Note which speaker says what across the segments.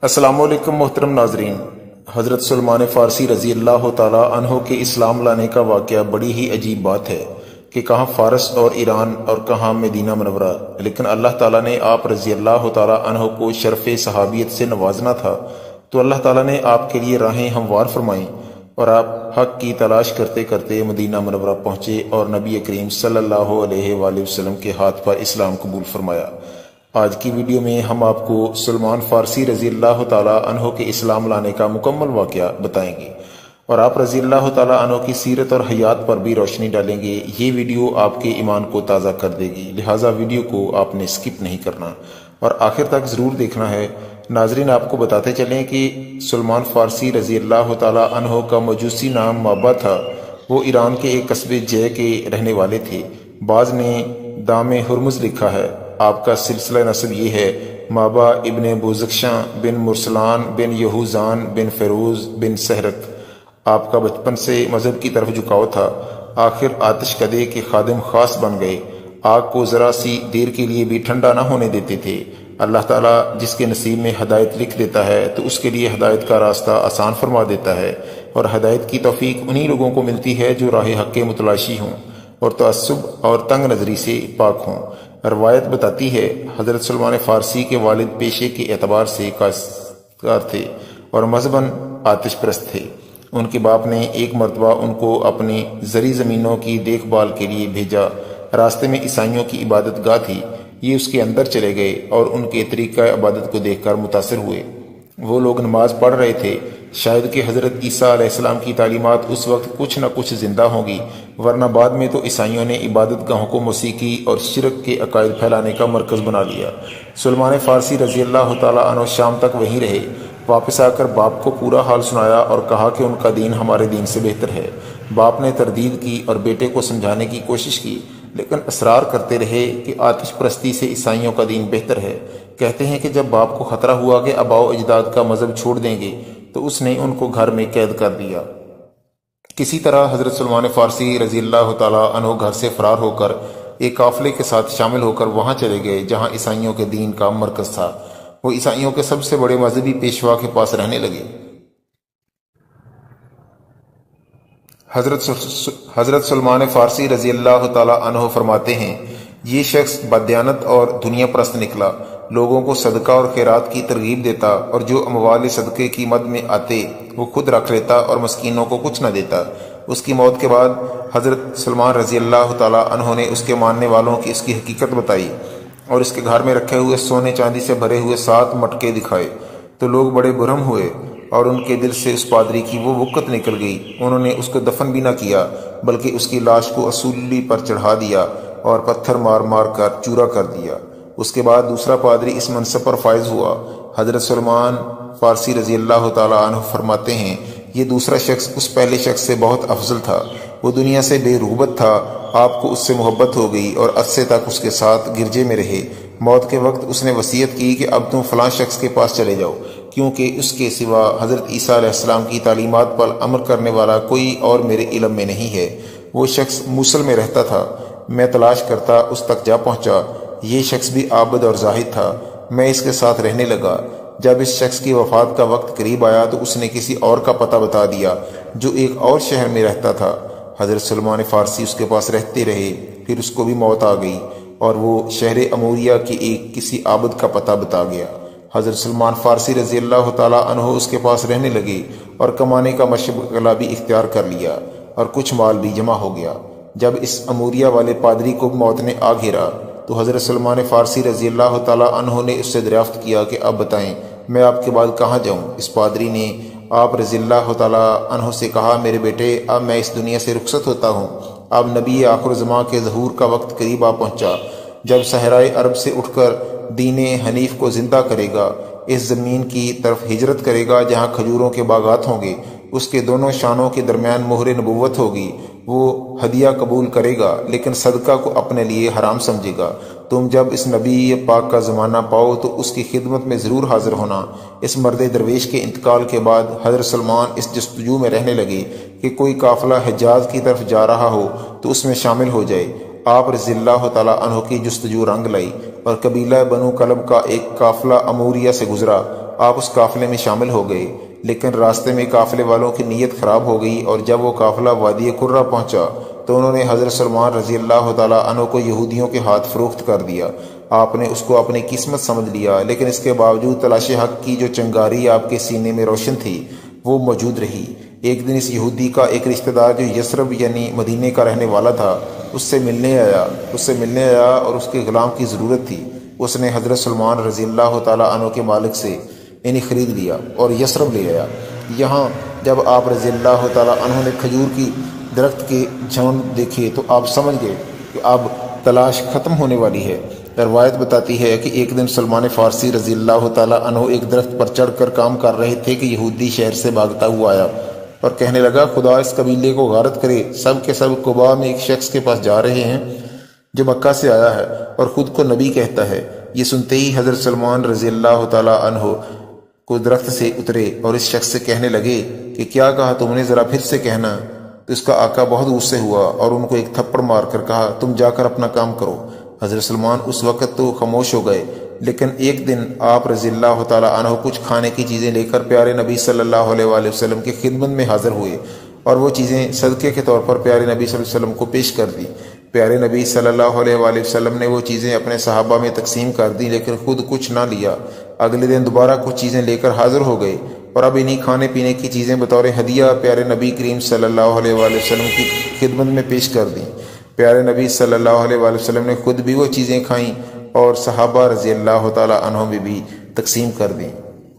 Speaker 1: السلام علیکم محترم ناظرین۔ حضرت سلمان فارسی رضی اللہ تعالیٰ عنہ کے اسلام لانے کا واقعہ بڑی ہی عجیب بات ہے کہ کہاں فارس اور ایران اور کہاں مدینہ منورہ، لیکن اللہ تعالیٰ نے آپ رضی اللہ تعالیٰ عنہ کو شرف صحابیت سے نوازنا تھا تو اللہ تعالیٰ نے آپ کے لیے راہیں ہموار فرمائیں اور آپ حق کی تلاش کرتے کرتے مدینہ منورہ پہنچے اور نبی کریم صلی اللہ علیہ وآلہ وسلم کے ہاتھ پر اسلام قبول فرمایا۔ آج کی ویڈیو میں ہم آپ کو سلمان فارسی رضی اللہ تعالیٰ عنہ کے اسلام لانے کا مکمل واقعہ بتائیں گے اور آپ رضی اللہ تعالیٰ عنہ کی سیرت اور حیات پر بھی روشنی ڈالیں گے۔ یہ ویڈیو آپ کے ایمان کو تازہ کر دے گی، لہٰذا ویڈیو کو آپ نے سکپ نہیں کرنا اور آخر تک ضرور دیکھنا ہے۔ ناظرین، آپ کو بتاتے چلیں کہ سلمان فارسی رضی اللہ تعالیٰ عنہ کا مجوسی نام مابا تھا۔ وہ ایران کے ایک قصبے جے کے رہنے والے تھے۔ بعض نے دام ہرمز لکھا ہے۔ آپ کا سلسلہ نسب یہ ہے: مابا ابن بوزکشاں بن مرسلان بن یہوزان بن فیروز بن سہرک۔ آپ کا بچپن سے مذہب کی طرف جھکاؤ تھا، آخر آتش کدے کے خادم خاص بن گئے۔ آگ کو ذرا سی دیر کے لیے بھی ٹھنڈا نہ ہونے دیتے تھے۔ اللہ تعالیٰ جس کے نصیب میں ہدایت لکھ دیتا ہے تو اس کے لیے ہدایت کا راستہ آسان فرما دیتا ہے، اور ہدایت کی توفیق انہی لوگوں کو ملتی ہے جو راہ حق کے متلاشی ہوں اور تعصب اور تنگ نظری سے پاک ہوں۔ روایت بتاتی ہے حضرت سلمان فارسی کے والد پیشے کے اعتبار سے کاشتکار تھے اور مذہباً آتش پرست تھے۔ ان کے باپ نے ایک مرتبہ ان کو اپنی زرعی زمینوں کی دیکھ بھال کے لیے بھیجا۔ راستے میں عیسائیوں کی عبادت گاہ تھی، یہ اس کے اندر چلے گئے اور ان کے طریقہ عبادت کو دیکھ کر متاثر ہوئے۔ وہ لوگ نماز پڑھ رہے تھے، شاید کہ حضرت عیسیٰ علیہ السلام کی تعلیمات اس وقت کچھ نہ کچھ زندہ ہوں گی، ورنہ بعد میں تو عیسائیوں نے عبادت گاہوں کو موسیقی اور شرک کے عقائد پھیلانے کا مرکز بنا لیا۔ سلمان فارسی رضی اللہ تعالیٰ عنہ شام تک وہیں رہے۔ واپس آ کر باپ کو پورا حال سنایا اور کہا کہ ان کا دین ہمارے دین سے بہتر ہے۔ باپ نے تردید کی اور بیٹے کو سمجھانے کی کوشش کی، لیکن اصرار کرتے رہے کہ آتش پرستی سے عیسائیوں کا دین بہتر ہے۔ کہتے ہیں کہ جب باپ کو خطرہ ہوا کہ آباء و اجداد کا مذہب چھوڑ دیں گے تو اس نے ان کو گھر میں قید کر دیا۔ کسی طرح حضرت سلمان فارسی رضی اللہ تعالیٰ عنہ گھر سے فرار ہو کر ایک قافلے کے ساتھ شامل ہو کر وہاں چلے گئے جہاں عیسائیوں کے دین کا مرکز تھا۔ وہ عیسائیوں کے سب سے بڑے مذہبی پیشوا کے پاس رہنے لگے۔ حضرت سلمان فارسی رضی اللہ تعالیٰ عنہ فرماتے ہیں، یہ شخص بددیانت اور دنیا پرست نکلا، لوگوں کو صدقہ اور خیرات کی ترغیب دیتا اور جو اموال صدقے کی مد میں آتے وہ خود رکھ لیتا اور مسکینوں کو کچھ نہ دیتا۔ اس کی موت کے بعد حضرت سلمان رضی اللہ تعالیٰ عنہ نے اس کے ماننے والوں کی اس کی حقیقت بتائی اور اس کے گھر میں رکھے ہوئے سونے چاندی سے بھرے ہوئے 7 مٹکے دکھائے تو لوگ بڑے برہم ہوئے اور ان کے دل سے اس پادری کی وہ وقت نکل گئی۔ انہوں نے اس کو دفن بھی نہ کیا بلکہ اس کی لاش کو اصولی پر چڑھا دیا اور پتھر مار مار کر چورا کر دیا۔ اس کے بعد دوسرا پادری اس منصب پر فائز ہوا۔ حضرت سلمان فارسی رضی اللہ تعالیٰ عنہ فرماتے ہیں، یہ دوسرا شخص اس پہلے شخص سے بہت افضل تھا، وہ دنیا سے بے رغبت تھا۔ آپ کو اس سے محبت ہو گئی اور عرصے تک اس کے ساتھ گرجے میں رہے۔ موت کے وقت اس نے وصیت کی کہ اب تم فلاں شخص کے پاس چلے جاؤ، کیونکہ اس کے سوا حضرت عیسیٰ علیہ السلام کی تعلیمات پر عمل کرنے والا کوئی اور میرے علم میں نہیں ہے۔ وہ شخص موصل میں رہتا تھا، میں تلاش کرتا اس تک جا پہنچا۔ یہ شخص بھی عابد اور زاہد تھا، میں اس کے ساتھ رہنے لگا۔ جب اس شخص کی وفات کا وقت قریب آیا تو اس نے کسی اور کا پتہ بتا دیا جو ایک اور شہر میں رہتا تھا۔ حضرت سلمان فارسی اس کے پاس رہتے رہے، پھر اس کو بھی موت آ گئی اور وہ شہر اموریہ کی ایک کسی عابد کا پتہ بتا گیا۔ حضرت سلمان فارسی رضی اللہ تعالیٰ عنہ اس کے پاس رہنے لگے اور کمانے کا مشغلہ بھی اختیار کر لیا اور کچھ مال بھی جمع ہو گیا۔ جب اس اموریہ والے پادری کو موت نے آ گھیرا تو حضرت سلمان فارسی رضی اللہ تعالیٰ عنہ نے اس سے دریافت کیا کہ اب بتائیں میں آپ کے بعد کہاں جاؤں؟ اس پادری نے آپ رضی اللہ تعالیٰ عنہ سے کہا، میرے بیٹے، اب میں اس دنیا سے رخصت ہوتا ہوں۔ اب نبی آخر زمان کے ظہور کا وقت قریب آ پہنچا، جب صحرائے عرب سے اٹھ کر دین حنیف کو زندہ کرے گا، اس زمین کی طرف ہجرت کرے گا جہاں کھجوروں کے باغات ہوں گے، اس کے دونوں شانوں کے درمیان مہر نبوت ہوگی۔ وہ ہدیہ قبول کرے گا لیکن صدقہ کو اپنے لیے حرام سمجھے گا۔ تم جب اس نبی پاک کا زمانہ پاؤ تو اس کی خدمت میں ضرور حاضر ہونا۔ اس مرد درویش کے انتقال کے بعد حضرت سلمان اس جستجو میں رہنے لگے کہ کوئی قافلہ حجاز کی طرف جا رہا ہو تو اس میں شامل ہو جائے۔ آپ رضی اللہ تعالیٰ عنہ کی جستجو رنگ لائی اور قبیلہ بنو کلب کا ایک قافلہ اموریہ سے گزرا۔ آپ اس قافلے میں شامل ہو گئے، لیکن راستے میں قافلے والوں کی نیت خراب ہو گئی، اور جب وہ قافلہ وادی قرہ پہنچا تو انہوں نے حضرت سلمان رضی اللہ تعالیٰ عنہ کو یہودیوں کے ہاتھ فروخت کر دیا۔ آپ نے اس کو اپنی قسمت سمجھ لیا، لیکن اس کے باوجود تلاش حق کی جو چنگاری آپ کے سینے میں روشن تھی وہ موجود رہی۔ ایک دن اس یہودی کا ایک رشتہ دار جو یثرب یعنی مدینے کا رہنے والا تھا اس سے ملنے آیا اور اس کے غلام کی ضرورت تھی۔ اس نے حضرت سلمان رضی اللہ تعالیٰ عنہ کے مالک سے انہیں خرید لیا اور یثرب لے آیا۔ یہاں جب آپ رضی اللہ تعالیٰ عنہ نے کھجور کی درخت کے جھنڈ دیکھے تو آپ سمجھ گئے کہ اب تلاش ختم ہونے والی ہے۔ روایت بتاتی ہے کہ ایک دن سلمان فارسی رضی اللہ تعالیٰ عنہ ایک درخت پر چڑھ کر کام کر رہے تھے کہ یہودی شہر سے بھاگتا ہوا آیا اور کہنے لگا، خدا اس قبیلے کو غارت کرے، سب کے سب قباء میں ایک شخص کے پاس جا رہے ہیں جو مکہ سے آیا ہے اور خود کو نبی کہتا ہے۔ یہ سنتے ہی حضرت سلمان رضی اللہ تعالیٰ عنہ کو درخت سے اترے اور اس شخص سے کہنے لگے کہ کیا کہا تم نے، ذرا پھر سے کہنا۔ تو اس کا آقا بہت غصے ہوا اور ان کو ایک تھپڑ مار کر کہا، تم جا کر اپنا کام کرو۔ حضرت سلمان اس وقت تو خاموش ہو گئے، لیکن ایک دن آپ رضی اللہ تعالیٰ عنہ کچھ کھانے کی چیزیں لے کر پیارے نبی صلی اللہ علیہ وآلہ وسلم کی خدمت میں حاضر ہوئے اور وہ چیزیں صدقے کے طور پر پیارے نبی صلی اللہ علیہ وسلم کو پیش کر دی۔ پیارے نبی صلی اللہ علیہ وآلہ وسلم نے وہ چیزیں اپنے صحابہ میں تقسیم کر دی، لیکن خود کچھ نہ لیا۔ اگلے دن دوبارہ کچھ چیزیں لے کر حاضر ہو گئے اور اب انہی کھانے پینے کی چیزیں بطور ہدیہ پیارے نبی کریم صلی اللہ علیہ وآلہ وسلم کی خدمت میں پیش کر دیں۔ پیارے نبی صلی اللہ علیہ وآلہ وسلم نے خود بھی وہ چیزیں کھائیں اور صحابہ رضی اللہ تعالیٰ عنہ میں بھی تقسیم کر دیں۔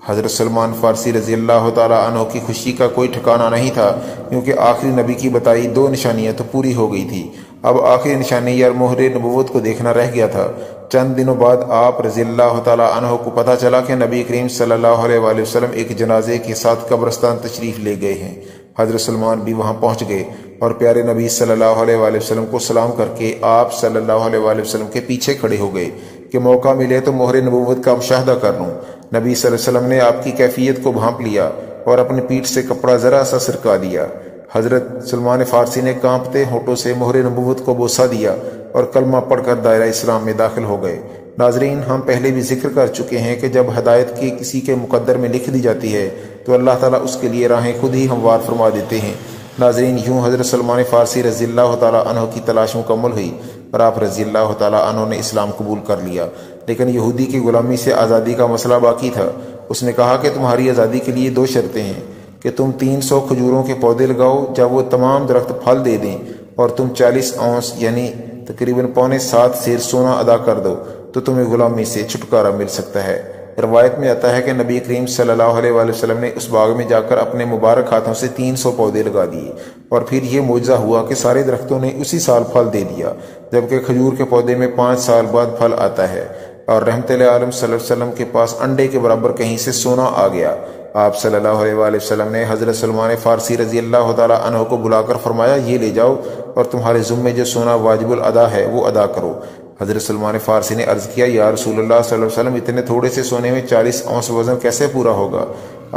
Speaker 1: حضرت سلمان فارسی رضی اللہ تعالیٰ عنہ کی خوشی کا کوئی ٹھکانہ نہیں تھا، کیونکہ آخری نبی کی بتائی 2 نشانیاں تو پوری ہو گئی تھی، اب آخری نشانی یا مہر نبوت کو دیکھنا رہ گیا تھا۔ چند دنوں بعد آپ رضی اللہ تعالیٰ عنہ کو پتہ چلا کہ نبی کریم صلی اللہ علیہ وآلہ وسلم ایک جنازے کے ساتھ قبرستان تشریف لے گئے ہیں۔ حضرت سلمان بھی وہاں پہنچ گئے اور پیارے نبی صلی اللہ علیہ وآلہ وسلم کو سلام کر کے آپ صلی اللہ علیہ وآلہ وسلم کے پیچھے کھڑے ہو گئے کہ موقع ملے تو مہر نبوت کا مشاہدہ کر لوں۔ نبی صلی اللہ علیہ وسلم نے آپ کی کیفیت کو بھانپ لیا اور اپنی پیٹھ سے کپڑا ذرا سا سرکا دیا۔ حضرت سلمان فارسی نے کانپتے ہونٹوں سے مہر نبوت کو بوسہ دیا اور کلمہ پڑھ کر دائرہ اسلام میں داخل ہو گئے۔ ناظرین، ہم پہلے بھی ذکر کر چکے ہیں کہ جب ہدایت کی کسی کے مقدر میں لکھ دی جاتی ہے تو اللہ تعالیٰ اس کے لیے راہیں خود ہی ہموار فرما دیتے ہیں۔ ناظرین، یوں حضرت سلمان فارسی رضی اللہ تعالیٰ عنہ کی تلاش مکمل ہوئی اور آپ رضی اللہ تعالیٰ عنہ نے اسلام قبول کر لیا، لیکن یہودی کی غلامی سے آزادی کا مسئلہ باقی تھا۔ اس نے کہا کہ تمہاری آزادی کے لیے 2 شرطیں ہیں کہ تم 300 کھجوروں کے پودے لگاؤ، جب وہ تمام درخت پھل دے دیں، اور تم 40 اونس یعنی تقریباً 7.25 سیر سونا ادا کر دو تو تمہیں غلامی سے چھٹکارا مل سکتا ہے۔ روایت میں آتا ہے کہ نبی کریم صلی اللہ علیہ وآلہ وسلم نے اس باغ میں جا کر اپنے مبارک ہاتھوں سے 300 پودے لگا دیے اور پھر یہ معجزہ ہوا کہ سارے درختوں نے اسی سال پھل دے دیا، جبکہ کھجور کے پودے میں 5 سال بعد پھل آتا ہے۔ اور رحمت عالم صلی اللہ علیہ وسلم کے پاس انڈے کے برابر کہیں سے سونا آ گیا۔ آپ صلی اللہ علیہ وآلہ وسلم نے حضرت سلمان فارسی رضی اللہ تعالیٰ عنہ کو بلا کر فرمایا، یہ لے جاؤ اور تمہارے ذمے جو سونا واجب الادا ہے وہ ادا کرو۔ حضرت سلمان فارسی نے عرض کیا، یا رسول اللہ صلی اللہ علیہ وسلم، اتنے تھوڑے سے سونے میں 40 اونس وزن کیسے پورا ہوگا؟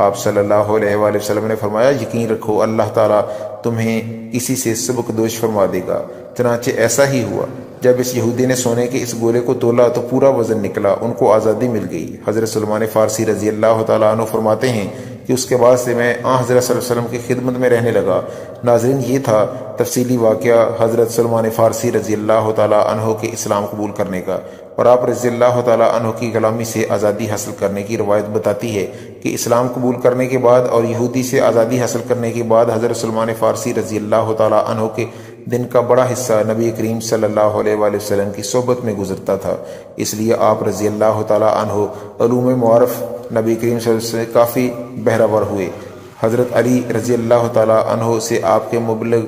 Speaker 1: آپ صلی اللہ علیہ وآلہ وسلم نے فرمایا، یقین رکھو اللہ تعالیٰ تمہیں کسی سے سبق دوش فرما دے گا۔ چنانچہ ایسا ہی ہوا۔ جب اس یہودی نے سونے کے اس گولے کو تولا تو پورا وزن نکلا، ان کو آزادی مل گئی۔ حضرت سلمان فارسی رضی اللہ تعالیٰ عنہ فرماتے ہیں کہ اس کے بعد سے میں حضرت صلی اللہ علیہ وسلم کی خدمت میں رہنے لگا۔ ناظرین، یہ تھا تفصیلی واقعہ حضرت سلمان فارسی رضی اللہ تعالیٰ عنہ کے اسلام قبول کرنے کا، اور آپ رضی اللہ تعالیٰ عنہ کی غلامی سے آزادی حاصل کرنے کی روایت بتاتی ہے کہ اسلام قبول کرنے کے بعد اور یہودی سے آزادی حاصل کرنے کے بعد حضرت سلمان فارسی رضی اللہ تعالیٰ عنہ کے دن کا بڑا حصہ نبی کریم صلی اللہ علیہ وآلہ وسلم کی صحبت میں گزرتا تھا۔ اس لیے آپ رضی اللہ تعالیٰ عنہ علوم معارف نبی کریم صلی اللہ علیہ وسلم سے کافی بہرور ہوئے۔ حضرت علی رضی اللہ تعالیٰ عنہ سے آپ کے مبلغ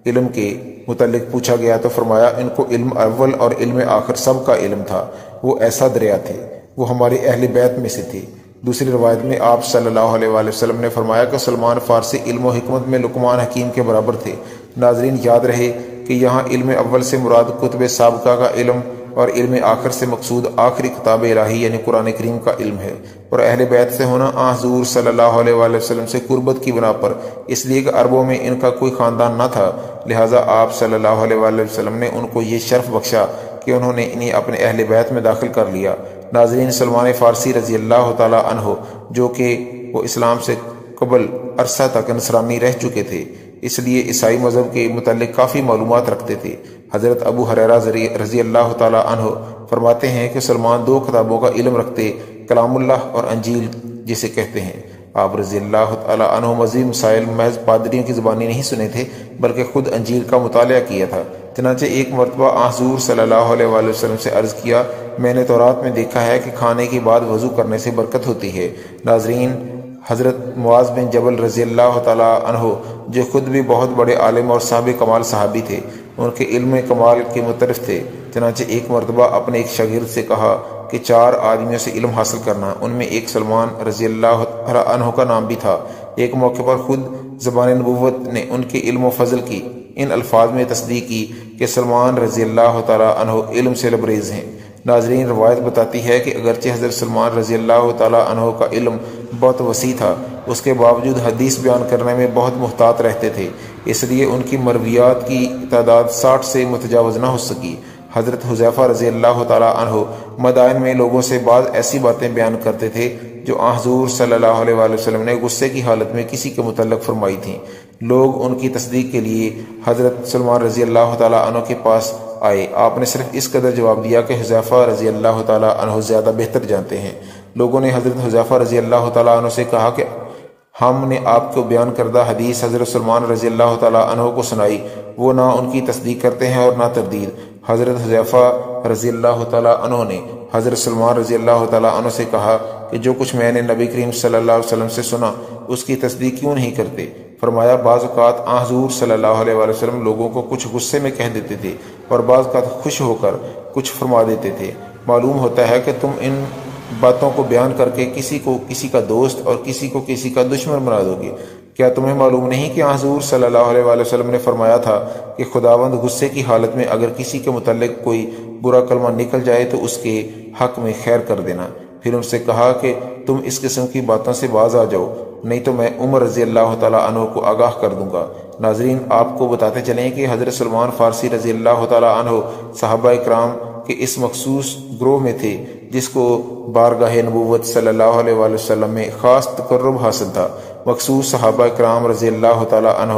Speaker 1: علم کے متعلق پوچھا گیا تو فرمایا، ان کو علم اول اور علم آخر سب کا علم تھا، وہ ایسا دریا تھے، وہ ہمارے اہل بیت میں سے تھے۔ دوسری روایت میں آپ صلی اللہ علیہ وآلہ وسلم نے فرمایا کہ سلمان فارسی علم و حکمت میں لقمان حکیم کے برابر تھے۔ ناظرین، یاد رہے کہ یہاں علم اول سے مراد کتب سابقہ کا علم اور علم آخر سے مقصود آخری کتاب الہی یعنی قرآن کریم کا علم ہے، اور اہل بیت سے ہونا حضور صلی اللہ علیہ وآلہ وسلم سے قربت کی بنا پر، اس لیے کہ عربوں میں ان کا کوئی خاندان نہ تھا، لہٰذا آپ صلی اللہ علیہ وآلہ وسلم نے ان کو یہ شرف بخشا کہ انہوں نے انہیں اپنے اہل بیت میں داخل کر لیا۔ ناظرین، سلمان فارسی رضی اللہ تعالیٰ عنہ جو کہ وہ اسلام سے قبل عرصہ تک نصرانی رہ چکے تھے، اس لیے عیسائی مذہب کے متعلق کافی معلومات رکھتے تھے۔ حضرت ابو ہریرہ رضی اللہ تعالی عنہ فرماتے ہیں کہ سلمان 2 کتابوں کا علم رکھتے، کلام اللہ اور انجیل جسے کہتے ہیں۔ آپ رضی اللہ تعالی عنہ مزید مسائل محض پادریوں کی زبانی نہیں سنے تھے بلکہ خود انجیل کا مطالعہ کیا تھا۔ چنانچہ ایک مرتبہ حضور صلی اللہ علیہ وآلہ وسلم سے عرض کیا، میں نے تورات میں دیکھا ہے کہ کھانے کے بعد وضو کرنے سے برکت ہوتی ہے۔ ناظرین، حضرت معاذ بن جبل رضی اللہ تعالی عنہ جو خود بھی بہت بڑے عالم اور صاحب کمال صحابی تھے، ان کے علم کمال کے مترف تھے۔ چنانچہ ایک مرتبہ اپنے ایک شاگرد سے کہا کہ 4 آدمیوں سے علم حاصل کرنا، ان میں ایک سلمان رضی اللہ عنہ کا نام بھی تھا۔ ایک موقع پر خود زبان نبوت نے ان کے علم و فضل کی ان الفاظ میں تصدیق کی کہ سلمان رضی اللہ تعالی عنہ علم سے لبریز ہیں۔ ناظرین، روایت بتاتی ہے کہ اگرچہ حضرت سلمان رضی اللہ تعالی عنہ کا علم بہت وسیع تھا، اس کے باوجود حدیث بیان کرنے میں بہت محتاط رہتے تھے، اس لیے ان کی مرویات کی تعداد 60 سے متجاوز نہ ہو سکی۔ حضرت حذیفہ رضی اللہ تعالی عنہ مدائن میں لوگوں سے بعض ایسی باتیں بیان کرتے تھے جو حضور صلی اللہ علیہ وآلہ وسلم نے غصے کی حالت میں کسی کے متعلق فرمائی تھیں۔ لوگ ان کی تصدیق کے لیے حضرت سلمان رضی اللہ تعالی عنہ کے پاس آئے۔ آپ نے صرف اس قدر جواب دیا کہ حذیفہ رضی اللہ تعالی عنہ زیادہ بہتر جانتے ہیں۔ لوگوں نے حضرت حذیفہ رضی اللہ تعالی عنہ سے کہا کہ ہم نے آپ کو بیان کردہ حدیث حضرت سلمان رضی اللہ تعالی عنہ کو سنائی، وہ نہ ان کی تصدیق کرتے ہیں اور نہ تردید۔ حضرت حذیفہ رضی اللہ تعالی عنہ نے حضرت سلمان رضی اللہ تعالی عنہ سے کہا کہ جو کچھ میں نے نبی کریم صلی اللہ علیہ وسلم سے سنا اس کی تصدیق کیوں نہیں کرتے؟ فرمایا، بعض اوقات حضور صلی اللہ علیہ وآلہ وسلم لوگوں کو کچھ غصے میں کہہ دیتے تھے اور بعض اوقات خوش ہو کر کچھ فرما دیتے تھے۔ معلوم ہوتا ہے کہ تم ان باتوں کو بیان کر کے کسی کو کسی کا دوست اور کسی کو کسی کا دشمن بنا دو گے۔ کیا تمہیں معلوم نہیں کہ حضور صلی اللہ علیہ وآلہ وسلم نے فرمایا تھا کہ خداوند غصے کی حالت میں اگر کسی کے متعلق کوئی برا کلمہ نکل جائے تو اس کے حق میں خیر کر دینا۔ پھر ان سے کہا کہ تم اس قسم کی باتوں سے باز آ جاؤ، نہیں تو میں عمر رضی اللہ تعالی عنہ کو آگاہ کر دوں گا۔ ناظرین، آپ کو بتاتے چلیں کہ حضرت سلمان فارسی رضی اللہ تعالی عنہ صحابہ اکرام کے اس مخصوص گروہ میں تھے جس کو بارگاہ نبوت صلی اللہ علیہ وآلہ وسلم میں خاص تقرب حاصل تھا۔ مخصوص صحابہ اکرام رضی اللہ تعالی عنہ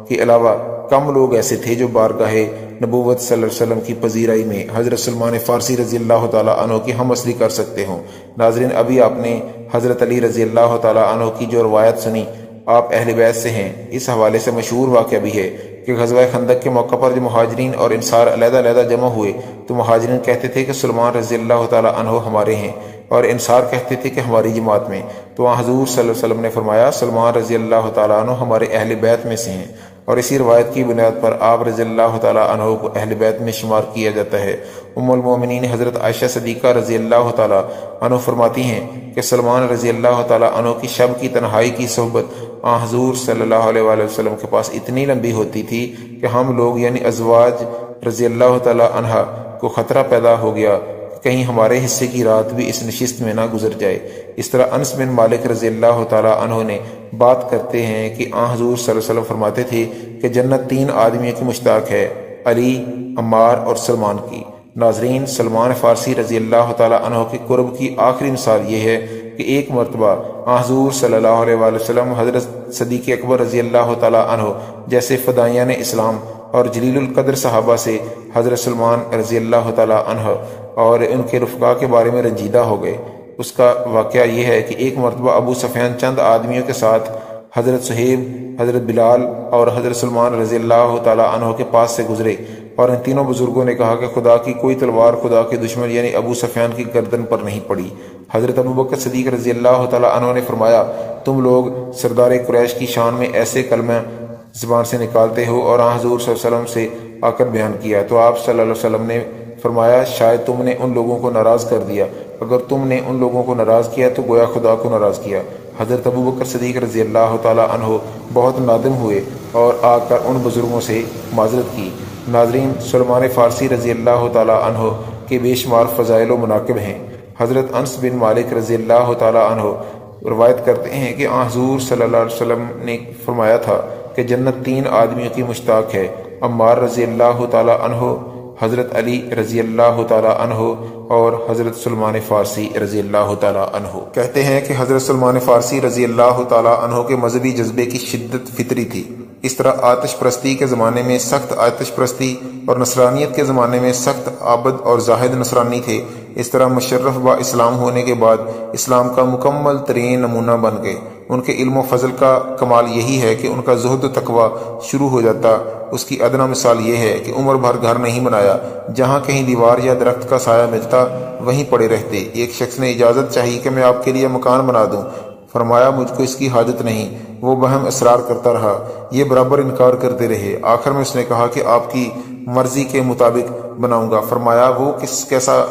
Speaker 1: کے علاوہ کم لوگ ایسے تھے جو بارگاہ نبوت صلی اللہ علیہ وسلم کی پذیرائی میں حضرت سلمان فارسی رضی اللہ تعالی عنہ کی ہم اصلی کر سکتے ہوں۔ ناظرین، ابھی آپ نے حضرت علی رضی اللہ تعالی عنہ کی جو روایت سنی، آپ اہل بیت سے ہیں۔ اس حوالے سے مشہور واقعہ بھی ہے کہ غزوہ خندق کے موقع پر جب مہاجرین اور انصار علیحدہ علیحدہ جمع ہوئے تو مہاجرین کہتے تھے کہ سلمان رضی اللہ تعالی عنہ ہمارے ہیں، اور انصار کہتے تھے کہ ہماری جماعت میں۔ تو حضور صلی اللہ علیہ وسلم نے فرمایا، سلمان رضی اللہ تعالی عنہ ہمارے اہل بیت میں سے ہیں، اور اسی روایت کی بنیاد پر آپ رضی اللہ تعالی عنہ کو اہل بیت میں شمار کیا جاتا ہے۔ ام المومنین حضرت عائشہ صدیقہ رضی اللہ تعالی عنہ فرماتی ہیں کہ سلمان رضی اللہ تعالی عنہ کی شب کی تنہائی کی صحبت حضور صلی اللہ علیہ وآلہ وسلم کے پاس اتنی لمبی ہوتی تھی کہ ہم لوگ یعنی ازواج رضی اللہ تعالی عنہ کو خطرہ پیدا ہو گیا کہ کہیں ہمارے حصے کی رات بھی اس نشست میں نہ گزر جائے۔ اس طرح انس بن مالک رضی اللہ تعالی عنہ نے بات کرتے ہیں کہ حضور صلی اللہ علیہ وسلم فرماتے تھے کہ جنت 3 آدمیوں کی مشتاق ہے، علی، عمار اور سلمان کی۔ ناظرین، سلمان فارسی رضی اللہ تعالی عنہ کے قرب کی آخری مثال یہ ہے کہ ایک مرتبہ حضور صلی اللہ علیہ وآلہ وسلم حضرت صدیق اکبر رضی اللہ تعالی عنہ جیسے فدائیان اسلام اور جلیل القدر صحابہ سے حضرت سلمان رضی اللہ تعالی عنہ اور ان کے رفقا کے بارے میں رنجیدہ ہو گئے۔ اس کا واقعہ یہ ہے کہ ایک مرتبہ ابو سفیان چند آدمیوں کے ساتھ حضرت صہیب، حضرت بلال اور حضرت سلمان رضی اللہ تعالی عنہ کے پاس سے گزرے، اور ان تینوں بزرگوں نے کہا کہ خدا کی کوئی تلوار خدا کے دشمن یعنی ابو سفیان کی گردن پر نہیں پڑی۔ حضرت ابو بکر صدیق رضی اللہ تعالی عنہ نے فرمایا، تم لوگ سردار قریش کی شان میں ایسے کلمہ زبان سے نکالتے ہو، اور حضور صلی اللہ علیہ وسلم سے آ کر بیان کیا۔ تو آپ صلی اللہ علیہ وسلم نے فرمایا، شاید تم نے ان لوگوں کو ناراض کر دیا، اگر تم نے ان لوگوں کو ناراض کیا تو گویا خدا کو ناراض کیا۔ حضرت ابو بکر صدیق رضی اللہ تعالی عنہ بہت نادم ہوئے اور آ کر ان بزرگوں سے معذرت کی۔ ناظرین، سلمان فارسی رضی اللہ تعالی عنہ کے بے شمار فضائل و مناقب ہیں۔ حضرت انس بن مالک رضی اللہ تعالی عنہ روایت کرتے ہیں کہ حضور صلی اللہ علیہ وسلم نے فرمایا تھا کہ جنت 3 آدمیوں کی مشتاق ہے، عمار رضی اللہ تعالی عنہ، حضرت علی رضی اللہ تعالیٰ عنہ اور حضرت سلمان فارسی رضی اللہ تعالیٰ عنہ۔ کہتے ہیں کہ حضرت سلمان فارسی رضی اللہ تعالیٰ عنہ کے مذہبی جذبے کی شدت فطری تھی۔ اس طرح آتش پرستی کے زمانے میں سخت آتش پرستی اور نصرانیت کے زمانے میں سخت عابد اور زاہد نصرانی تھے، اس طرح مشرف با اسلام ہونے کے بعد اسلام کا مکمل ترین نمونہ بن گئے۔ ان کے علم و فضل کا کمال یہی ہے کہ ان کا زہد و تقوی شروع ہو جاتا۔ اس کی ادنا مثال یہ ہے کہ عمر بھر گھر نہیں بنایا، جہاں کہیں دیوار یا درخت کا سایہ ملتا وہیں پڑے رہتے۔ ایک شخص نے اجازت چاہی کہ میں آپ کے لیے مکان بنا دوں، فرمایا مجھ کو اس کی حاجت نہیں۔ وہ بہم اصرار کرتا رہا، یہ برابر انکار کرتے رہے۔ آخر میں اس نے کہا کہ آپ کی مرضی کے مطابق بناؤں گا۔ فرمایا وہ کیسا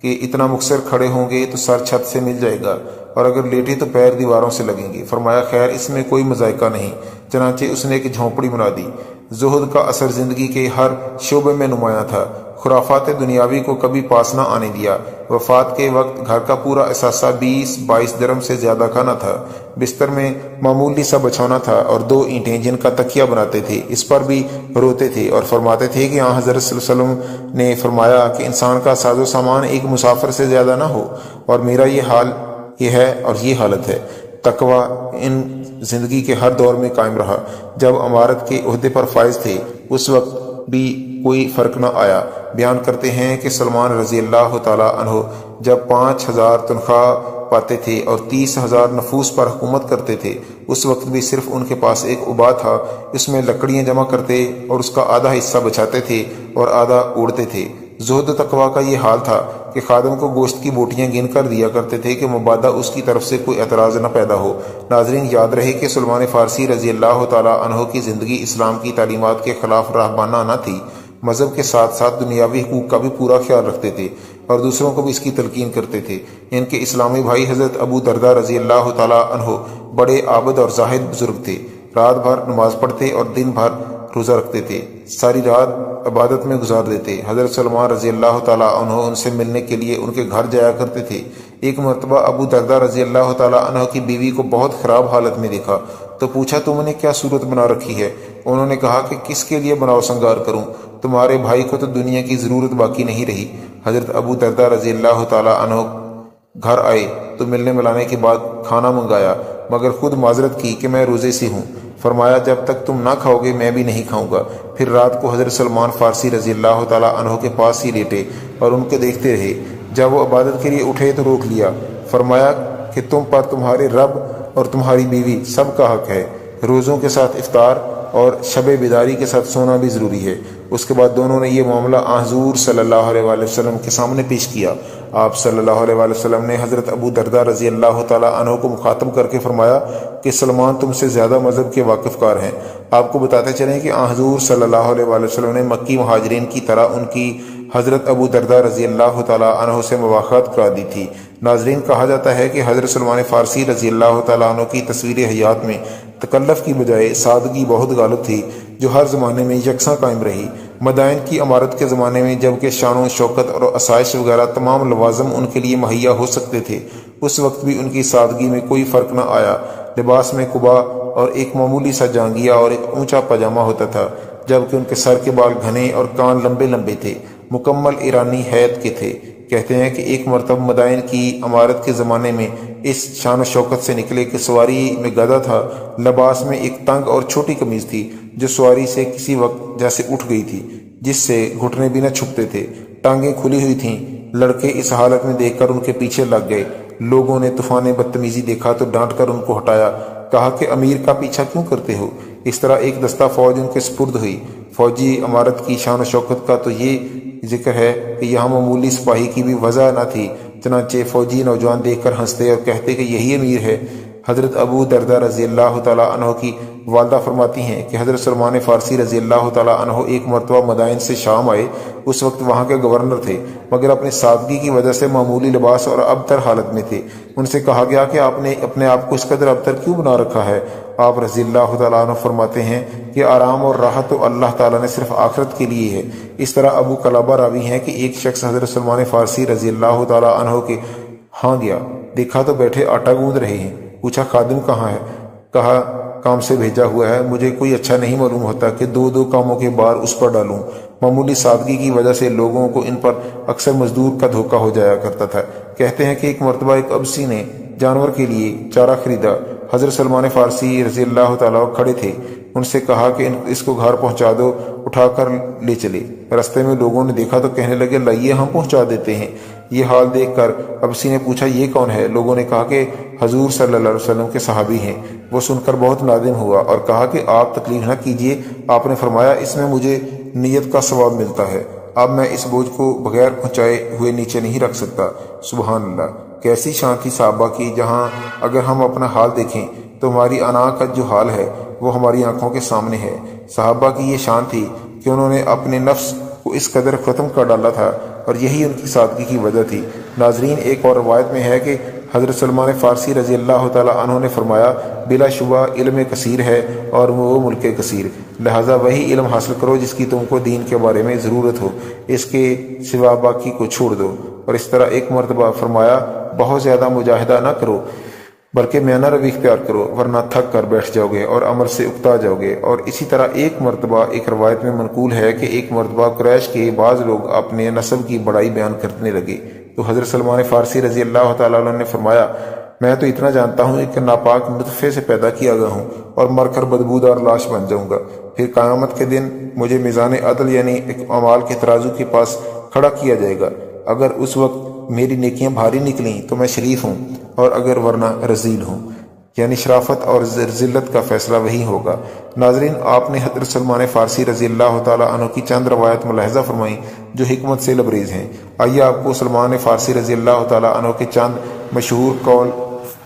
Speaker 1: کہ اتنا مکثر کھڑے ہوں گے تو سر چھت سے مل جائے گا، اور اگر لیٹے تو پیر دیواروں سے لگیں گے۔ فرمایا خیر اس میں کوئی مذائقہ نہیں۔ چنانچہ اس نے ایک جھونپڑی بنا دی۔ زہد کا اثر زندگی کے ہر شعبے میں نمایاں تھا۔ خرافات دنیاوی کو کبھی پاس نہ آنے دیا۔ وفات کے وقت گھر کا پورا اثاثہ 20-22 درم سے زیادہ کا نہ تھا۔ بستر میں معمولی سا بچھونا تھا اور 2 اینٹیں جن کا تکیہ بناتے تھے، اس پر بھی روتے تھے اور فرماتے تھے کہ حضرت صلی اللہ علیہ وسلم نے فرمایا کہ انسان کا ساز و سامان ایک مسافر سے زیادہ نہ ہو، اور میرا یہ حال یہ ہے اور یہ حالت ہے۔ تقوی ان زندگی کے ہر دور میں قائم رہا۔ جب امارت کے عہدے پر فائز تھے اس وقت بھی کوئی فرق نہ آیا۔ بیان کرتے ہیں کہ سلمان رضی اللہ تعالیٰ عنہ جب 5000 تنخواہ پاتے تھے اور 30,000 نفوس پر حکومت کرتے تھے، اس وقت بھی صرف ان کے پاس ایک ابا تھا، اس میں لکڑیاں جمع کرتے اور اس کا آدھا حصہ بچاتے تھے اور آدھا اوڑتے تھے۔ زہد و تقوی کا یہ حال تھا کہ خادم کو گوشت کی بوٹیاں گن کر دیا کرتے تھے کہ مبادہ اس کی طرف سے کوئی اعتراض نہ پیدا ہو۔ ناظرین یاد رہے کہ سلمان فارسی رضی اللہ تعالیٰ عنہ کی زندگی اسلام کی تعلیمات کے خلاف راہبانہ نہ تھی۔ مذہب کے ساتھ ساتھ دنیاوی حقوق کا بھی پورا خیال رکھتے تھے اور دوسروں کو بھی اس کی تلقین کرتے تھے۔ ان کے اسلامی بھائی حضرت ابو درداء رضی اللہ تعالیٰ عنہ بڑے عابد اور زاہد بزرگ تھے۔ رات بھر نماز پڑھتے اور دن بھر روزہ رکھتے تھے، ساری رات عبادت میں گزار دیتے۔ حضرت سلمان رضی اللہ تعالیٰ عنہ ان سے ملنے کے لیے ان کے گھر جایا کرتے تھے۔ ایک مرتبہ ابو درداء رضی اللہ تعالیٰ عنہ کی بیوی کو بہت خراب حالت میں دیکھا تو پوچھا تم نے کیا صورت بنا رکھی ہے؟ انہوں نے کہا کہ کس کے لیے بناؤ سنگار کروں، تمہارے بھائی کو تو دنیا کی ضرورت باقی نہیں رہی۔ حضرت ابو درداء رضی اللہ تعالیٰ عنہ گھر آئے تو ملنے ملانے کے بعد کھانا منگایا، مگر خود معذرت کی کہ میں روزے سے ہوں۔ فرمایا جب تک تم نہ کھاؤ گے میں بھی نہیں کھاؤں گا۔ پھر رات کو حضرت سلمان فارسی رضی اللہ تعالیٰ عنہ کے پاس ہی لیٹے اور ان کو دیکھتے رہے۔ جب وہ عبادت کے لیے اٹھے تو روک لیا۔ فرمایا کہ تم پر تمہارے رب اور تمہاری بیوی سب کا حق ہے۔ روزوں کے ساتھ افطار اور شب بیداری کے ساتھ سونا بھی ضروری ہے۔ اس کے بعد دونوں نے یہ معاملہ حضور صلی اللہ علیہ وآلہ وسلم کے سامنے پیش کیا۔ آپ صلی اللہ علیہ وآلہ وسلم نے حضرت ابو درداء رضی اللہ تعالیٰ عنہ کو مخاطب کر کے فرمایا کہ سلمان تم سے زیادہ مذہب کے واقف کار ہیں۔ آپ کو بتاتے چلیں کہ حضور صلی اللہ علیہ وآلہ وسلم نے مکی مہاجرین کی طرح ان کی حضرت ابو درداء رضی اللہ تعالیٰ عنہ سے مواخات کرا دی تھی۔ ناظرین کہا جاتا ہے کہ حضرت سلمان فارسی رضی اللہ تعالیٰ عنہ کی تصویر حیات میں تکلف کی بجائے سادگی بہت غالب تھی، جو ہر زمانے میں یکساں قائم رہی۔ مدائن کی عمارت کے زمانے میں جبکہ شان و شوکت اور آسائش وغیرہ تمام لوازم ان کے لیے مہیا ہو سکتے تھے، اس وقت بھی ان کی سادگی میں کوئی فرق نہ آیا۔ لباس میں قبا اور ایک معمولی سا جانگیا اور ایک اونچا پاجامہ ہوتا تھا، جبکہ ان کے سر کے بال گھنے اور کان لمبے لمبے تھے، مکمل ایرانی حیت کے تھے۔ کہتے ہیں کہ ایک مرتبہ مدائن کی عمارت کے زمانے میں اس شان و شوکت سے نکلے کہ سواری میں گدھا تھا، لباس میں ایک تنگ اور چھوٹی قمیض تھی جو سواری سے کسی وقت جیسے اٹھ گئی تھی، جس سے گھٹنے بھی نہ چھپتے تھے، ٹانگیں کھلی ہوئی تھیں۔ لڑکے اس حالت میں دیکھ کر ان کے پیچھے لگ گئے۔ لوگوں نے طوفان بدتمیزی دیکھا تو ڈانٹ کر ان کو ہٹایا، کہا کہ امیر کا پیچھا کیوں کرتے ہو؟ اس طرح ایک دستہ فوج ان کے سپرد ہوئی۔ فوجی عمارت کی شان و شوکت کا تو یہ ذکر ہے کہ یہاں معمولی سپاہی کی بھی وجہ نہ تھی، چنانچہ فوجی نوجوان دیکھ کر ہنستے اور کہتے کہ یہی امیر ہے۔ حضرت ابو درداء رضی اللہ تعالیٰ عنہ کی والدہ فرماتی ہیں کہ حضرت سلمان فارسی رضی اللہ تعالیٰ عنہ ایک مرتبہ مدائن سے شام آئے۔ اس وقت وہاں کے گورنر تھے، مگر اپنی سادگی کی وجہ سے معمولی لباس اور ابتر حالت میں تھے۔ ان سے کہا گیا کہ آپ نے اپنے آپ کو اس قدر ابتر کیوں بنا رکھا ہے؟ آپ رضی اللہ تعالیٰ عنہ فرماتے ہیں کہ آرام اور راحت تو اللہ تعالیٰ نے صرف آخرت کے لیے ہے۔ اس طرح ابو قلابہ راوی ہیں کہ ایک شخص حضرت سلمان فارسی رضی اللہ تعالیٰ عنہ کے ہاں گیا، دیکھا تو بیٹھے آٹا گوندھ رہے ہیں۔ پوچھا خادم کہاں ہے؟ کہا کام سے بھیجا ہوا ہے، مجھے کوئی اچھا نہیں معلوم ہوتا کہ دو کاموں کے بار اس پر ڈالوں۔ معمولی سادگی کی وجہ سے لوگوں کو ان پر اکثر مزدور کا دھوکہ ہو جایا کرتا تھا۔ کہتے ہیں کہ ایک مرتبہ ایک ابسی نے جانور کے لیے چارہ خریدا۔ حضرت سلمان فارسی رضی اللہ تعالیٰ کھڑے تھے، ان سے کہا کہ اس کو گھر پہنچا دو، اٹھا کر لے چلے۔ رستے میں لوگوں نے دیکھا تو کہنے لگے لائیے ہم پہنچا دیتے ہیں۔ یہ حال دیکھ کر ابسی نے پوچھا یہ کون ہے؟ لوگوں نے کہا کہ حضور صلی اللہ علیہ وسلم کے صحابی ہیں۔ وہ سن کر بہت نادم ہوا اور کہا کہ آپ تکلیف نہ کیجیے، آپ نے فرمایا اس میں مجھے نیت کا ثواب ملتا ہے، اب میں اس بوجھ کو بغیر پہنچائے ہوئے نیچے نہیں رکھ سکتا۔ سبحان اللہ، کیسی شان تھی صحابہ کی، جہاں اگر ہم اپنا حال دیکھیں تو ہماری انا کا جو حال ہے وہ ہماری آنکھوں کے سامنے ہے۔ صحابہ کی یہ شان تھی کہ انہوں نے اپنے نفس کو اس قدر ختم کر ڈالا تھا اور یہی ان کی سادگی کی وجہ تھی۔ ناظرین، ایک اور روایت میں ہے کہ حضرت سلمان فارسی رضی اللہ تعالیٰ عنہ نے فرمایا بلا شبہ علم کثیر ہے اور وہ ملک کثیر، لہٰذا وہی علم حاصل کرو جس کی تم کو دین کے بارے میں ضرورت ہو، اس کے سوا باقی کو چھوڑ دو۔ اور اس طرح ایک مرتبہ فرمایا بہت زیادہ مجاہدہ نہ کرو بلکہ میانہ روی اختیار کرو، ورنہ تھک کر بیٹھ جاؤ گے اور عمل سے اکتا جاؤ گے۔ اور اسی طرح ایک مرتبہ ایک روایت میں منقول ہے کہ ایک مرتبہ قریش کے بعض لوگ اپنے نسب کی بڑائی بیان کرنے لگے تو حضرت سلمان فارسی رضی اللہ تعالیٰ عنہ نے فرمایا میں تو اتنا جانتا ہوں کہ ناپاک نطفے سے پیدا کیا گیا ہوں اور مر کر بدبودار لاش بن جاؤں گا، پھر قیامت کے دن مجھے میزان عدل یعنی اعمال کے ترازو کے پاس کھڑا کیا جائے گا، اگر اس وقت میری نیکیاں بھاری نکلیں تو میں شریف ہوں اور اگر ورنہ رذیل ہوں، یعنی شرافت اور ذلت کا فیصلہ وہی ہوگا۔ ناظرین، آپ نے حضرت سلمان فارسی رضی اللہ تعالیٰ عنہ کی چند روایت ملاحظہ فرمائیں جو حکمت سے لبریز ہیں۔ آئیے آپ کو سلمان فارسی رضی اللہ تعالیٰ عنہ کے چند مشہور قول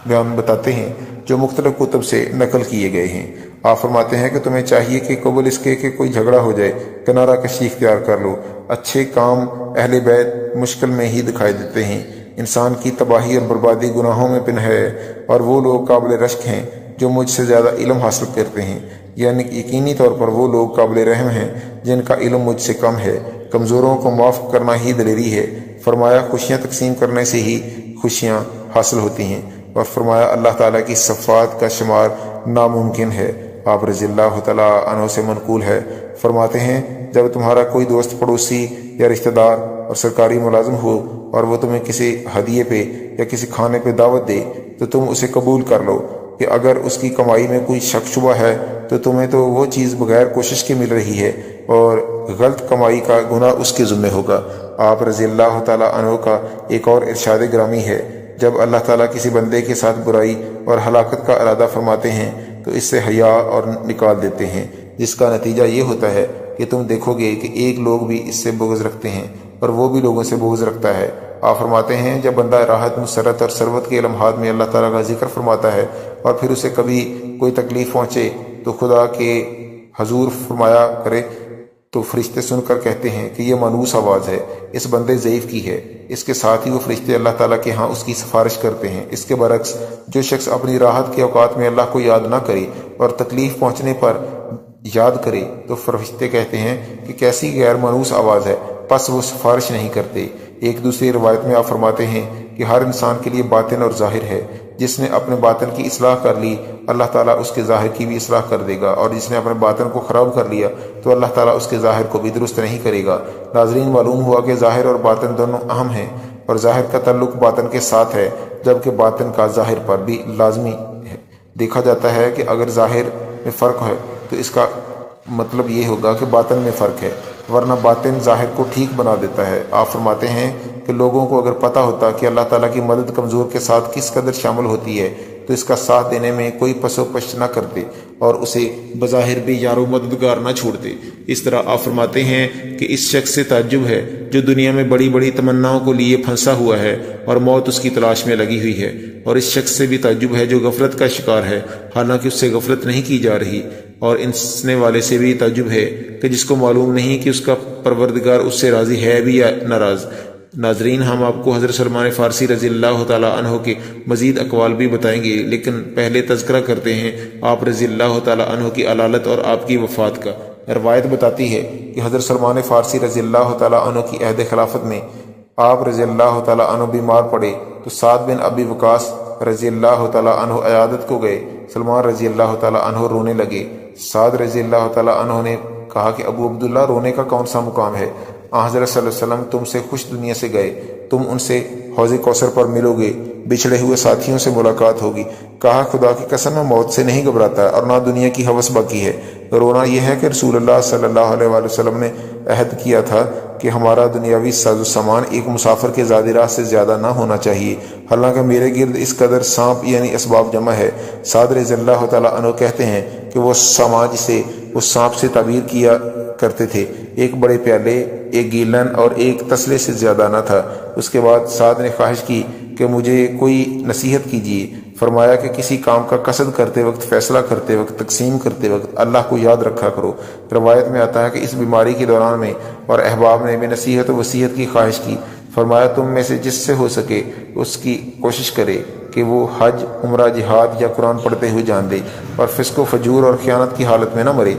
Speaker 1: بیان بتاتے ہیں جو مختلف کتب سے نقل کیے گئے ہیں۔ آپ فرماتے ہیں کہ تمہیں چاہیے کہ قبل اس کے کہ کوئی جھگڑا ہو جائے کنارہ کشی اختیار کر لو۔ اچھے کام اہل بیت مشکل میں ہی دکھائی دیتے ہیں، انسان کی تباہی اور بربادی گناہوں میں پنہاں ہے، اور وہ لوگ قابل رشک ہیں جو مجھ سے زیادہ علم حاصل کرتے ہیں، یعنی یقینی طور پر وہ لوگ قابل رحم ہیں جن کا علم مجھ سے کم ہے۔ کمزوروں کو معاف کرنا ہی دلیری ہے۔ فرمایا خوشیاں تقسیم کرنے سے ہی خوشیاں حاصل ہوتی ہیں، اور فرمایا اللہ تعالیٰ کی صفات کا شمار ناممکن ہے۔ آپ رضی اللہ تعالیٰ عنہ سے منقول ہے، فرماتے ہیں جب تمہارا کوئی دوست پڑوسی یا رشتہ دار اور سرکاری ملازم ہو اور وہ تمہیں کسی ہدیے پہ یا کسی کھانے پہ دعوت دے تو تم اسے قبول کر لو کہ اگر اس کی کمائی میں کوئی شک شبہ ہے تو تمہیں تو وہ چیز بغیر کوشش کے مل رہی ہے اور غلط کمائی کا گناہ اس کے ذمہ ہوگا۔ آپ رضی اللہ تعالیٰ عنہ کا ایک اور ارشاد گرامی ہے، جب اللہ تعالیٰ کسی بندے کے ساتھ برائی اور ہلاکت کا ارادہ فرماتے ہیں تو اس سے حیا اور نکال دیتے ہیں، جس کا نتیجہ یہ ہوتا ہے کہ تم دیکھو گے کہ ایک لوگ بھی اس سے بغض رکھتے ہیں اور وہ بھی لوگوں سے بغض رکھتا ہے۔ آپ فرماتے ہیں جب بندہ راحت مسرت اور ثروت کے لمحات میں اللہ تعالیٰ کا ذکر فرماتا ہے اور پھر اسے کبھی کوئی تکلیف پہنچے تو خدا کے حضور فرمایا کرے تو فرشتے سن کر کہتے ہیں کہ یہ مانوس آواز ہے، اس بندے ضعیف کی ہے۔ اس کے ساتھ ہی وہ فرشتے اللہ تعالیٰ کے ہاں اس کی سفارش کرتے ہیں۔ اس کے برعکس جو شخص اپنی راحت کے اوقات میں اللہ کو یاد نہ کرے اور تکلیف پہنچنے پر یاد کرے تو فرشتے کہتے ہیں کہ کیسی غیر مانوس آواز ہے، پس وہ سفارش نہیں کرتے۔ ایک دوسری روایت میں آپ فرماتے ہیں کہ ہر انسان کے لیے باطن اور ظاہر ہے، جس نے اپنے باطن کی اصلاح کر لی اللہ تعالیٰ اس کے ظاہر کی بھی اصلاح کر دے گا، اور جس نے اپنے باطن کو خراب کر لیا تو اللہ تعالیٰ اس کے ظاہر کو بھی درست نہیں کرے گا۔ ناظرین، معلوم ہوا کہ ظاہر اور باطن دونوں اہم ہیں اور ظاہر کا تعلق باطن کے ساتھ ہے جبکہ باطن کا ظاہر پر بھی لازمی ہے۔ دیکھا جاتا ہے کہ اگر ظاہر میں فرق ہے تو اس کا مطلب یہ ہوگا کہ باطن میں فرق ہے، ورنہ باطن ظاہر کو ٹھیک بنا دیتا ہے۔ آپ فرماتے ہیں کہ لوگوں کو اگر پتہ ہوتا کہ اللہ تعالیٰ کی مدد کمزور کے ساتھ کس قدر شامل ہوتی ہے تو اس کا ساتھ دینے میں کوئی پس و پش نہ کرتے اور اسے بظاہر بھی یار و مددگار نہ چھوڑتے۔ اس طرح آپ فرماتے ہیں کہ اس شخص سے تعجب ہے جو دنیا میں بڑی بڑی تمناؤں کو لیے پھنسا ہوا ہے اور موت اس کی تلاش میں لگی ہوئی ہے، اور اس شخص سے بھی تعجب ہے جو غفلت کا شکار ہے حالانکہ اس سے غفلت نہیں کی جا رہی، اور انسنے والے سے بھی تعجب ہے کہ جس کو معلوم نہیں کہ اس کا پروردگار اس سے راضی ہے بھی یا ناراض۔ ناظرین، ہم آپ کو حضرت سلمان فارسی رضی اللہ تعالیٰ عنہ کے مزید اقوال بھی بتائیں گے، لیکن پہلے تذکرہ کرتے ہیں آپ رضی اللہ تعالیٰ عنہ کی علالت اور آپ کی وفات کا۔ روایت بتاتی ہے کہ حضرت سلمان فارسی رضی اللہ تعالیٰ عنہ کی عہد خلافت میں آپ رضی اللہ تعالیٰ عنہ بیمار پڑے تو سعد بن ابی وقاص رضی اللہ تعالیٰ عنہ عیادت کو گئے۔ سلمان رضی اللہ تعالیٰ عنہ رونے لگے۔ سعد رضی اللہ تعالیٰ عنہ نے کہا کہ ابو عبداللہ رونے کا کون سا مقام ہے؟ حضرت صلی اللہ علیہ وسلم تم سے خوش دنیا سے گئے، تم ان سے حوض کوثر پر ملو گے، بچھڑے ہوئے ساتھیوں سے ملاقات ہوگی۔ کہا خدا کی قسم میں موت سے نہیں گھبراتا اور نہ دنیا کی ہوس باقی ہے۔ رونا یہ ہے کہ رسول اللہ صلی اللہ علیہ وآلہ وسلم نے عہد کیا تھا کہ ہمارا دنیاوی ساز و سامان ایک مسافر کے زاد راہ سے زیادہ نہ ہونا چاہیے، حالانکہ میرے گرد اس قدر سانپ یعنی اسباب جمع ہے۔ سعد رضی اللہ تعالیٰ عنہ کہتے ہیں کہ وہ سامان جسے اس سانپ سے تعبیر کیا کرتے تھے ایک بڑے پیالے، ایک گیلن اور ایک تسلے سے زیادہ نہ تھا۔ اس کے بعد سعد نے خواہش کی کہ مجھے کوئی نصیحت کیجیے۔ فرمایا کہ کسی کام کا قصد کرتے وقت، فیصلہ کرتے وقت، تقسیم کرتے وقت اللہ کو یاد رکھا کرو۔ روایت میں آتا ہے کہ اس بیماری کے دوران میں اور احباب نے بھی نصیحت و وصیت کی خواہش کی۔ فرمایا تم میں سے جس سے ہو سکے اس کی کوشش کرے کہ وہ حج، عمرہ، جہاد یا قرآن پڑھتے ہوئے جان دے اور فسق و فجور اور خیانت کی حالت میں نہ مرے۔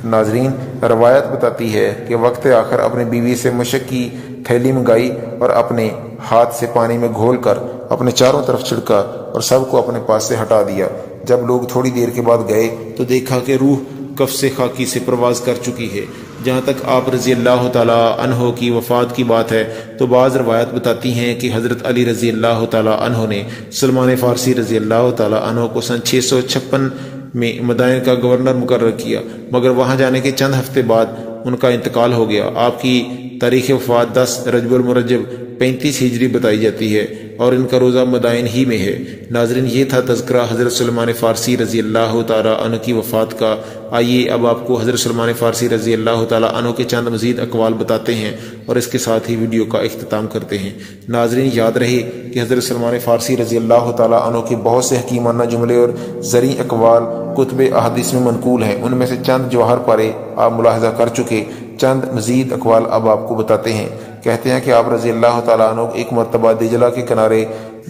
Speaker 1: ناظرین، روایت بتاتی ہے کہ وقت آخر اپنی بیوی سے مشک کی تھیلی منگائی اور اپنے ہاتھ سے پانی میں گھول کر اپنے چاروں طرف چھڑکا اور سب کو اپنے پاس سے ہٹا دیا۔ جب لوگ تھوڑی دیر کے بعد گئے تو دیکھا کہ روح کف سے خاکی سے پرواز کر چکی ہے۔ جہاں تک آپ رضی اللہ تعالیٰ عنہ کی وفات کی بات ہے تو بعض روایت بتاتی ہیں کہ حضرت علی رضی اللہ تعالیٰ عنہ نے سلمان فارسی رضی اللہ تعالیٰ عنہ کو سن 656 میں مدائن کا گورنر مقرر کیا، مگر وہاں جانے کے چند ہفتے بعد ان کا انتقال ہو گیا۔ آپ کی تاریخ وفات 10 رجب المرجب 35 ہجری بتائی جاتی ہے اور ان کا روزہ مدائن ہی میں ہے۔ ناظرین، یہ تھا تذکرہ حضرت سلمان فارسی رضی اللہ تعالیٰ عنہ کی وفات کا۔ آئیے اب آپ کو حضرت سلمان فارسی رضی اللہ تعالیٰ عنہ کے چند مزید اقوال بتاتے ہیں اور اس کے ساتھ ہی ویڈیو کا اختتام کرتے ہیں۔ ناظرین، یاد رہے کہ حضرت سلمان فارسی رضی اللہ تعالیٰ عنہ کے بہت سے حکیمانہ جملے اور زرعی اقوال کتب احادیث میں منقول ہیں۔ ان میں سے چند جوہر پارے آپ ملاحظہ کر چکے، چند مزید اقوال اب آپ کو بتاتے ہیں۔ کہتے ہیں کہ آپ رضی اللہ تعالیٰ عنہ ایک مرتبہ دجلہ کے کنارے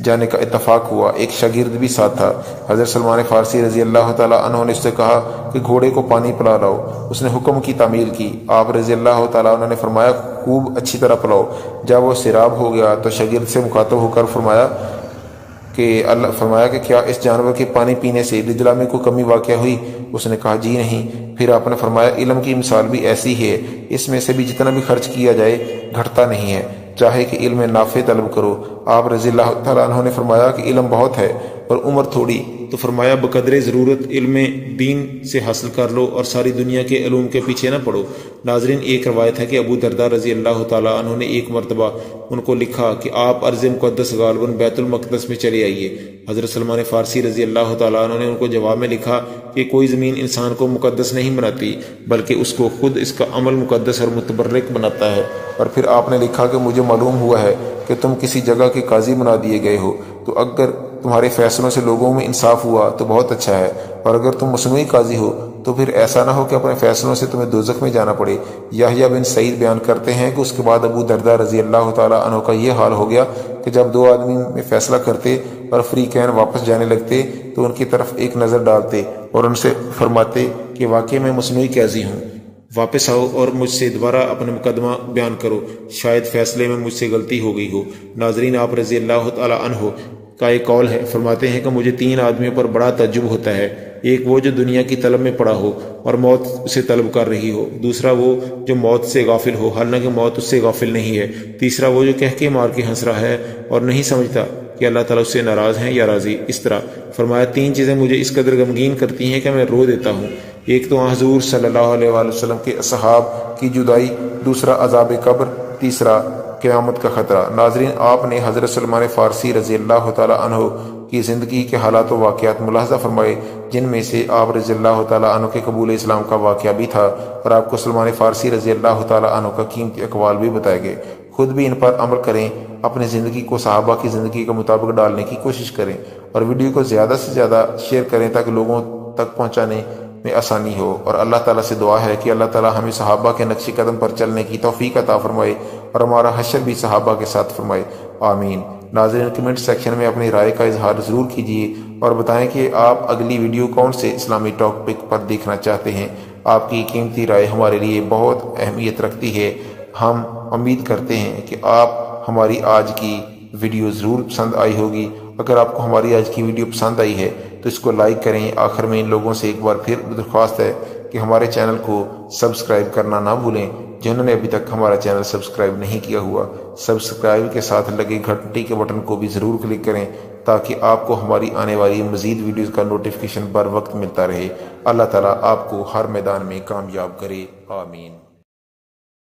Speaker 1: جانے کا اتفاق ہوا، ایک شاگرد بھی ساتھ تھا۔ حضرت سلمان فارسی رضی اللہ تعالیٰ عنہ نے اس سے کہا کہ گھوڑے کو پانی پلا لاؤ۔ اس نے حکم کی تعمیل کی۔ آپ رضی اللہ تعالیٰ عنہ نے فرمایا خوب اچھی طرح پلاؤ۔ جب وہ سیراب ہو گیا تو شاگرد سے مخاطب ہو کر فرمایا کہ کیا اس جانور کے پانی پینے سے دجلہ میں کوئی کمی واقع ہوئی؟ اس نے کہا جی نہیں۔ پھر آپ نے فرمایا علم کی مثال بھی ایسی ہے، اس میں سے بھی جتنا بھی خرچ کیا جائے گھٹتا نہیں ہے، چاہے کہ علم نافع طلب کرو۔ آپ رضی اللہ تعالیٰ عنہ نے فرمایا کہ علم بہت ہے اور عمر تھوڑی، تو فرمایا بقدر ضرورت علم دین سے حاصل کر لو اور ساری دنیا کے علوم کے پیچھے نہ پڑو۔ ناظرین، ایک روایت ہے کہ ابو درداء رضی اللہ تعالیٰ عنہ نے ایک مرتبہ ان کو لکھا کہ آپ ارض مقدس غالباً بیت المقدس میں چلے آئیے۔ حضرت سلمان فارسی رضی اللہ تعالیٰ عنہ نے ان کو جواب میں لکھا کہ کوئی زمین انسان کو مقدس نہیں بناتی، بلکہ اس کو خود اس کا عمل مقدس اور متبرک بناتا ہے۔ اور پھر آپ نے لکھا کہ مجھے معلوم ہوا ہے کہ تم کسی جگہ کے قاضی بنا دیے گئے ہو، تو اگر تمہارے فیصلوں سے لوگوں میں انصاف ہوا تو بہت اچھا ہے، اور اگر تم مصنوعی قاضی ہو تو پھر ایسا نہ ہو کہ اپنے فیصلوں سے تمہیں دوزخ میں جانا پڑے۔ یحییٰ بن سعید بیان کرتے ہیں کہ اس کے بعد ابو درداء رضی اللہ تعالیٰ عنہ کا یہ حال ہو گیا کہ جب دو آدمی میں فیصلہ کرتے اور فریقین واپس جانے لگتے تو ان کی طرف ایک نظر ڈالتے اور ان سے فرماتے کہ واقعی میں مصنوعی قاضی ہوں، واپس آؤ اور مجھ سے دوبارہ اپنا مقدمہ بیان کرو، شاید فیصلے میں مجھ سے غلطی ہو گئی ہو۔ ناظرین، آپ رضی اللہ تعالیٰ عنہ کا ایک قول ہے، فرماتے ہیں کہ مجھے 3 آدمیوں پر بڑا تعجب ہوتا ہے۔ ایک وہ جو دنیا کی طلب میں پڑا ہو اور موت اسے طلب کر رہی ہو، دوسرا وہ جو موت سے غافل ہو حالانکہ موت اس سے غافل نہیں ہے، تیسرا وہ جو کہہ کے مار کے ہنس رہا ہے اور نہیں سمجھتا کہ اللہ تعالیٰ اس سے ناراض ہیں یا راضی۔ اس طرح فرمایا 3 چیزیں مجھے اس قدر غمگین کرتی ہیں کہ میں رو دیتا ہوں۔ ایک تو حضور صلی اللہ علیہ وآلہ وسلم کے اصحاب کی جدائی، دوسرا عذاب قبر، تیسرا قیامت کا خطرہ۔ ناظرین، آپ نے حضرت سلمان فارسی رضی اللہ تعالیٰ عنہ کی زندگی کے حالات و واقعات ملاحظہ فرمائے، جن میں سے آپ رضی اللہ تعالیٰ عنہ کے قبول اسلام کا واقعہ بھی تھا، اور آپ کو سلمان فارسی رضی اللہ تعالیٰ عنہ کا قیمتی اقوال بھی بتائے گئے۔ خود بھی ان پر عمل کریں، اپنی زندگی کو صحابہ کی زندگی کے مطابق ڈالنے کی کوشش کریں، اور ویڈیو کو زیادہ سے زیادہ شیئر کریں تاکہ لوگوں تک پہنچانے میں آسانی ہو۔ اور اللہ تعالیٰ سے دعا ہے کہ اللہ تعالیٰ ہمیں صحابہ کے نقش قدم پر چلنے کی توفیق عطا فرمائے اور ہمارا حشر بھی صحابہ کے ساتھ فرمائے، آمین۔ ناظرین، کمنٹ سیکشن میں اپنی رائے کا اظہار ضرور کیجیے اور بتائیں کہ آپ اگلی ویڈیو کون سے اسلامی ٹاپک پر دیکھنا چاہتے ہیں۔ آپ کی قیمتی رائے ہمارے لیے بہت اہمیت رکھتی ہے۔ ہم امید کرتے ہیں کہ آپ ہماری آج کی ویڈیو ضرور پسند آئی ہوگی۔ اگر آپ کو ہماری آج کی ویڈیو پسند آئی ہے تو اس کو لائک کریں۔ آخر میں ان لوگوں سے ایک بار پھر درخواست ہے کہ ہمارے چینل کو سبسکرائب کرنا نہ بھولیں۔ جنہوں نے ابھی تک ہمارا چینل سبسکرائب نہیں کیا ہوا، سبسکرائب کے ساتھ لگے گھنٹی کے بٹن کو بھی ضرور کلک کریں تاکہ آپ کو ہماری آنے والی مزید ویڈیوز کا نوٹیفیکیشن بر وقت ملتا رہے۔ اللہ تعالیٰ آپ کو ہر میدان میں کامیاب کرے، آمین۔